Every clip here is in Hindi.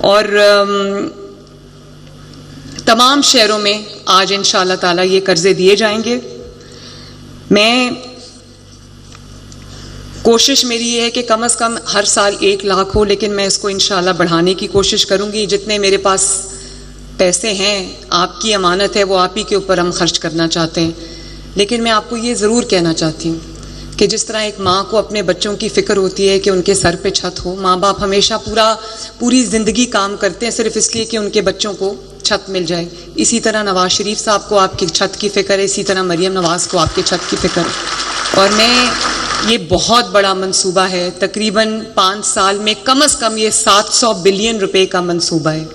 और तमाम शहरों में आज इंशाअल्लाह ताला ये कर्जे दिए जाएंगे। मैं कोशिश मेरी ये है कि कम से कम हर साल 1 लाख हो, लेकिन मैं इसको इंशाअल्लाह बढ़ाने की कोशिश करूंगी। जितने मेरे पास पैसे हैं, आपकी अमानत है, वो आप ही के ऊपर हम खर्च करना चाहते हैं। लेकिन मैं आपको ये ज़रूर कहना चाहती हूँ कि जिस तरह एक माँ को अपने बच्चों की फ़िक्र होती है कि उनके सर पे छत हो, माँ बाप हमेशा पूरी ज़िंदगी काम करते हैं सिर्फ इसलिए कि उनके बच्चों को छत मिल जाए। इसी तरह नवाज़ शरीफ साहब को आपकी छत की फ़िक्र है, इसी तरह मरियम नवाज़ को आपके छत की फ़िक्र है। और मैं ये बहुत बड़ा मंसूबा है, तकरीबन 5 साल में कम से कम ये 700 बिलियन रुपए का मंसूबा है।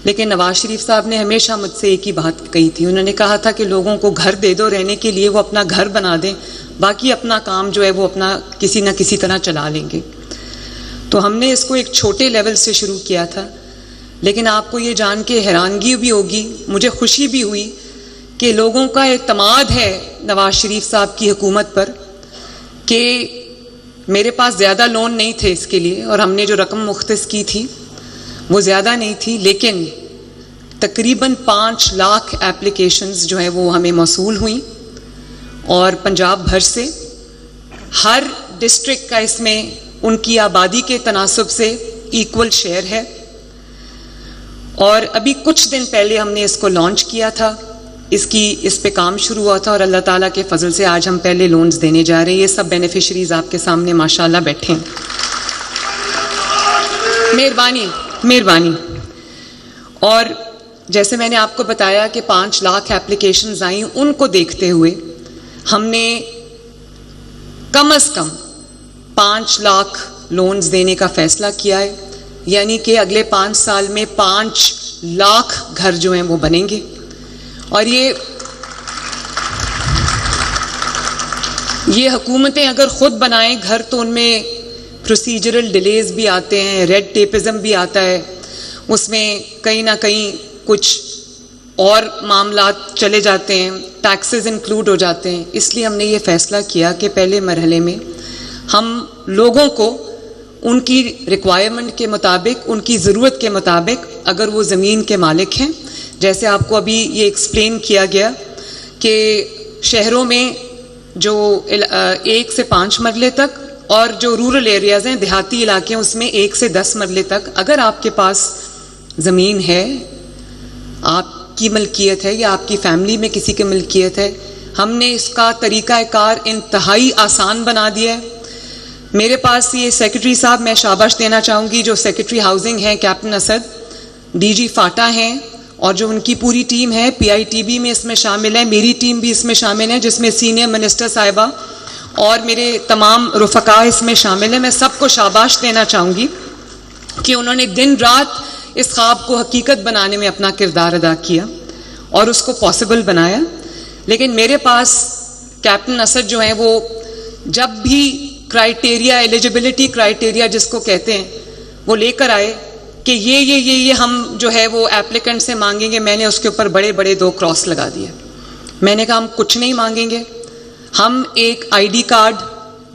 लेकिन नवाज़ शरीफ साहब ने हमेशा मुझसे एक ही बात कही थी, उन्होंने कहा था कि लोगों को घर दे दो रहने के लिए, वो अपना घर बना दें, बाकी अपना काम जो है वो अपना किसी न किसी तरह चला लेंगे। तो हमने इसको एक छोटे लेवल से शुरू किया था, लेकिन आपको ये जान के हैरानगी भी होगी, मुझे खुशी भी हुई कि लोगों का एतमाद है नवाज़ शरीफ साहब की हुकूमत पर कि मेरे पास ज़्यादा लोन नहीं थे इसके लिए, और हमने जो रकम मुख्तस की थी वो ज़्यादा नहीं थी, लेकिन तकरीबन 5 लाख एप्लीकेशंस जो है वो हमें मौसूल हुई, और पंजाब भर से हर डिस्ट्रिक्ट का इसमें उनकी आबादी के तनासब से इक्वल शेयर है। और अभी कुछ दिन पहले हमने इसको लॉन्च किया था, इस पे काम शुरू हुआ था, और अल्लाह ताला के फजल से आज हम पहले लोन्स देने जा रहे हैं। ये सब बेनिफिशरीज आपके सामने माशाल्लाह बैठे हैं। मेहरबानी। और जैसे मैंने आपको बताया कि 5 लाख एप्लीकेशंस आई, उनको देखते हुए हमने कम से कम 5 लाख लोन्स देने का फैसला किया है, यानी कि अगले 5 साल में 5 लाख घर जो हैं वो बनेंगे। और ये हुकूमतें अगर खुद बनाएं घर तो उनमें प्रोसीजरल डिलेज भी आते हैं, रेड टेपिज्म भी आता है, उसमें कहीं ना कहीं कुछ और मामला चले जाते हैं, टैक्सेस इंक्लूड हो जाते हैं। इसलिए हमने ये फ़ैसला किया कि पहले मरहले में हम लोगों को उनकी रिक्वायरमेंट के मुताबिक, उनकी ज़रूरत के मुताबिक, अगर वो ज़मीन के मालिक हैं, जैसे आपको अभी ये एक्सप्लेन किया गया कि शहरों में जो 1 से 5 मरले तक, और जो रूरल एरियाज़ हैं, देहाती इलाके हैं, उसमें 1 से 10 मरले तक अगर आपके पास ज़मीन है, आपकी मलकियत है या आपकी फैमिली में किसी की मलकियत है, हमने इसका तरीक़ाकार इंतहाई आसान बना दिया है। मेरे पास ये सेक्रेटरी साहब, मैं शाबाश देना चाहूँगी, जो सेक्रेटरी हाउसिंग हैं कैप्टन असद, डीजी फाटा हैं, और जो उनकी पूरी टीम है, PITB में इसमें शामिल है, मेरी टीम भी इसमें शामिल है, जिसमें सीनियर मिनिस्टर साहिबा और मेरे तमाम रुफ़का इसमें शामिल हैं। मैं सबको शाबाश देना चाहूँगी कि उन्होंने दिन रात इस ख्वाब को हकीकत बनाने में अपना किरदार अदा किया और उसको पॉसिबल बनाया। लेकिन मेरे पास कैप्टन असद जो हैं, वो जब भी क्राइटेरिया, एलिजिबिलिटी क्राइटेरिया जिसको कहते हैं, वो लेकर आए कि ये हम जो है वो एप्लीकेंट से मांगेंगे, मैंने उसके ऊपर बड़े बड़े 2 क्रॉस लगा दिए। मैंने कहा हम कुछ नहीं मांगेंगे, हम एक ID card,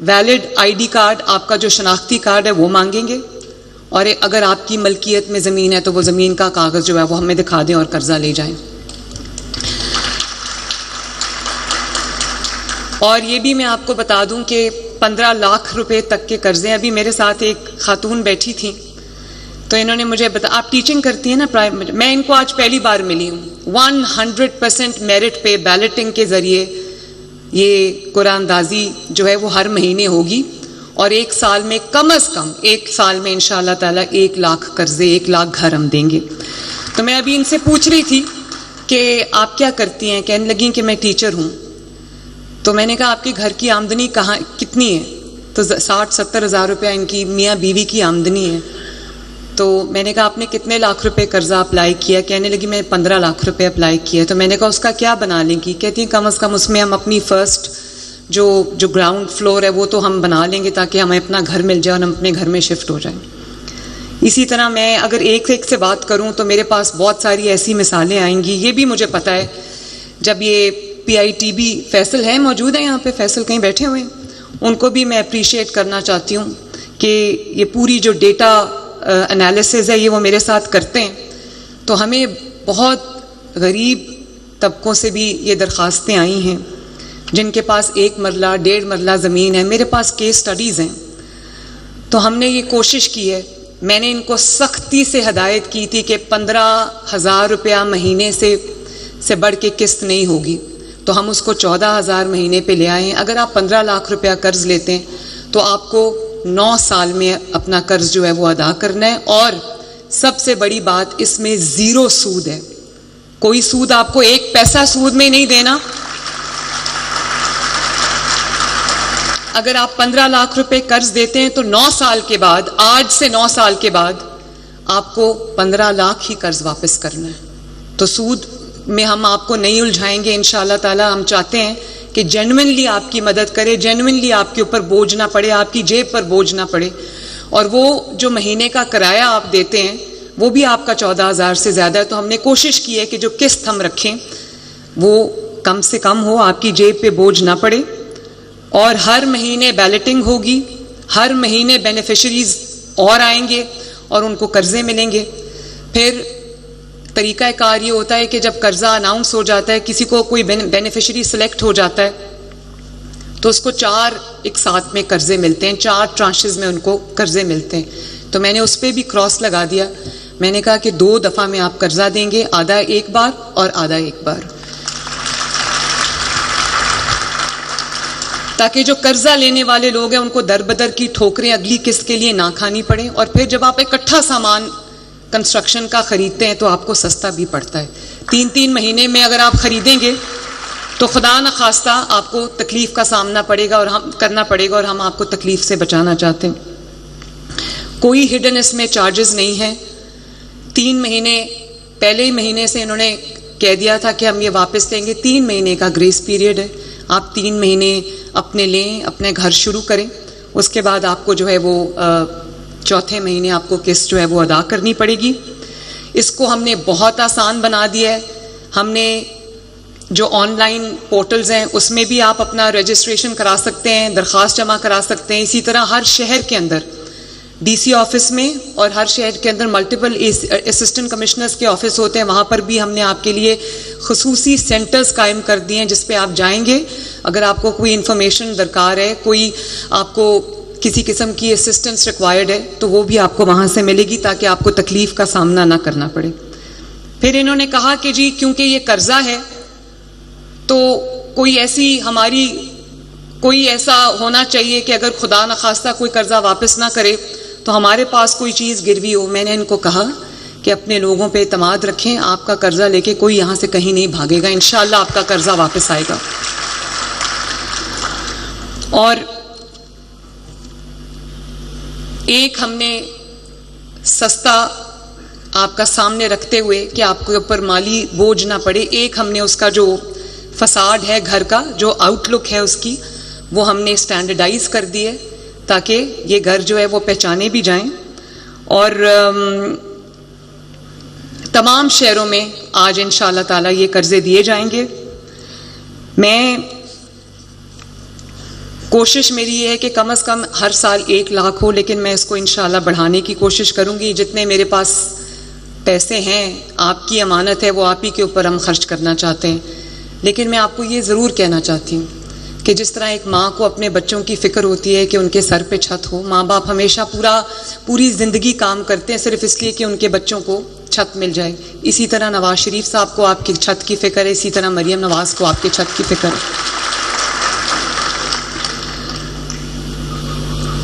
valid ID card, आपका जो शनाख्ती कार्ड है वो मांगेंगे, और अगर आपकी मलकियत में ज़मीन है तो वो ज़मीन का कागज़ जो है वो हमें दिखा दें और कर्जा ले जाएं। और ये भी मैं आपको बता दूं कि 15 लाख रुपए तक के कर्जे, अभी मेरे साथ एक खातून बैठी थी, तो इन्होंने मुझे आप टीचिंग करती हैं ना प्राइवेट, मैं इनको आज पहली बार मिली हूँ। 100% मेरिट पे बैलेटिंग के ज़रिए ये कुरानदाजी जो है वो हर महीने होगी, और 1 साल में कम से कम 1 साल में इंशाअल्लाह ताला 1 लाख कर्जे, 1 लाख घर हम देंगे। तो मैं अभी इनसे पूछ रही थी कि आप क्या करती हैं, कहने लगी कि मैं टीचर हूँ। तो मैंने कहा आपके घर की आमदनी कितनी है? तो 60-70 हज़ार रुपया इनकी मियाँ बीवी की आमदनी है। तो मैंने कहा आपने कितने लाख रुपए कर्जा अप्लाई किया? कहने लगी मैं 15 लाख रुपए अप्लाई किया। तो मैंने कहा उसका क्या बना लेंगी? कहती है कम से कम उसमें हम अपनी फर्स्ट जो ग्राउंड फ्लोर है वो तो हम बना लेंगे, ताकि हमें अपना घर मिल जाए और हम अपने घर में शिफ्ट हो जाएं। इसी तरह मैं अगर एक से बात करूं तो मेरे पास बहुत सारी ऐसी मिसालें आएंगी। ये भी मुझे पता है, जब ये PITB फैसल है, मौजूद है यहाँ पे, फैसल कहीं बैठे हुए हैं, उनको भी मैं अप्रिशिएट करना चाहती हूँ कि ये पूरी जो डेटा एनालिसिस है ये वो मेरे साथ करते हैं, तो हमें बहुत गरीब तबकों से भी ये दरख्वास्तें आई हैं जिनके पास 1 मरला 1.5 मरला ज़मीन है। मेरे पास केस स्टडीज़ हैं। तो हमने ये कोशिश की है, मैंने इनको सख्ती से हदायत की थी कि 15,000 रुपया महीने से बढ़ के किस्त नहीं होगी, तो हम उसको 14,000 महीने पे ले आए हैं। अगर आप 15 लाख रुपया कर्ज लेते हैं तो आपको 9 साल में अपना कर्ज जो है वो अदा करना है। और सबसे बड़ी बात, इसमें 0 सूद है। कोई सूद, आपको 1 पैसा सूद में नहीं देना। अगर आप 15 लाख रुपए कर्ज देते हैं तो 9 साल के बाद, आज से 9 साल के बाद आपको 15 लाख ही कर्ज वापस करना है। तो सूद में हम आपको नहीं उलझाएंगे इंशाअल्लाह ताला। हम चाहते हैं कि जेन्युइनली आपकी मदद करे, जेन्युइनली आपके ऊपर बोझ ना पड़े, आपकी जेब पर बोझ ना पड़े। और वो जो महीने का किराया आप देते हैं वो भी आपका 14,000 से ज़्यादा है। तो हमने कोशिश की है कि जो किस्त हम रखें वो कम से कम हो, आपकी जेब पे बोझ ना पड़े। और हर महीने बैलेटिंग होगी, हर महीने बेनिफिशरीज और आएंगे और उनको कर्जे मिलेंगे। फिर तरीका कार ये होता है कि जब कर्जा अनाउंस हो जाता है, किसी को कोई बेनिफिशरी सिलेक्ट हो जाता है, तो उसको 4 एक साथ में कर्जे मिलते हैं, 4 ट्रांशेस में उनको कर्जे मिलते हैं। तो मैंने उस पर भी क्रॉस लगा दिया। मैंने कहा कि 2 दफ़ा में आप कर्जा देंगे, आधा एक बार और आधा एक बार, ताकि जो कर्जा लेने वाले लोग हैं उनको दर बदर की ठोकरें अगली किस्त के लिए ना खानी पड़े। और फिर जब आप इकट्ठा सामान कंस्ट्रक्शन का खरीदते हैं तो आपको सस्ता भी पड़ता है। 3-3 महीने में अगर आप खरीदेंगे तो खुदा न खास्ता आपको तकलीफ का सामना पड़ेगा और हम करना पड़ेगा, और हम आपको तकलीफ से बचाना चाहते हैं। कोई हिडन इसमें चार्जेस नहीं है। 3 महीने पहले ही महीने से इन्होंने कह दिया था कि हम ये वापस देंगे। 3 महीने का ग्रेस पीरियड है। आप 3 महीने अपने लें, अपने घर शुरू करें, उसके बाद आपको जो है वो 4थे महीने आपको किस्त जो है वो अदा करनी पड़ेगी। इसको हमने बहुत आसान बना दिया है। हमने जो ऑनलाइन पोर्टल्स हैं उसमें भी आप अपना रजिस्ट्रेशन करा सकते हैं, दरख्वास्त जमा करा सकते हैं। इसी तरह हर शहर के अंदर डीसी ऑफिस में और हर शहर के अंदर मल्टीपल असिस्टेंट कमिश्नर्स के ऑफिस होते हैं, वहाँ पर भी हमने आपके लिए खुसूसी सेंटर्स कायम कर दिए हैं जिस पे आप जाएंगे। अगर आपको कोई इन्फॉर्मेशन दरकार है, कोई आपको किसी किस्म की असिस्टेंस रिक्वायर्ड है, तो वो भी आपको वहाँ से मिलेगी, ताकि आपको तकलीफ़ का सामना ना करना पड़े। फिर इन्होंने कहा कि जी क्योंकि ये कर्जा है तो कोई ऐसा होना चाहिए कि अगर खुदा न खास्ता कोई कर्जा वापस ना करे तो हमारे पास कोई चीज़ गिरवी हो। मैंने इनको कहा कि अपने लोगों पे एतमाद रखें, आपका कर्जा लेके कोई यहाँ से कहीं नहीं भागेगा, इंशाअल्लाह आपका कर्जा वापस आएगा। और एक हमने सस्ता आपका सामने रखते हुए कि आपके ऊपर माली बोझ ना पड़े, एक हमने उसका जो फसाड है घर का, जो आउटलुक है उसकी, वो हमने स्टैंडर्डाइज कर दिए ताकि ये घर जो है वो पहचाने भी जाएं। और तमाम शहरों में आज इंशाअल्लाह ताला ये कर्जे दिए जाएंगे। मैं कोशिश मेरी ये है कि कम से कम हर साल 1 लाख हो, लेकिन मैं इसको इंशाअल्लाह बढ़ाने की कोशिश करूँगी। जितने मेरे पास पैसे हैं, आपकी अमानत है, वो आप ही के ऊपर हम खर्च करना चाहते हैं। लेकिन मैं आपको ये ज़रूर कहना चाहती हूँ कि जिस तरह एक माँ को अपने बच्चों की फ़िक्र होती है कि उनके सर पे छत हो, माँ बाप हमेशा पूरी ज़िंदगी काम करते हैं सिर्फ इसलिए कि उनके बच्चों को छत मिल जाए। इसी तरह नवाज शरीफ साहब को आपकी छत की फ़िक्र है, इसी तरह मरीम नवाज़ को आपकी छत की फ़िक्र है।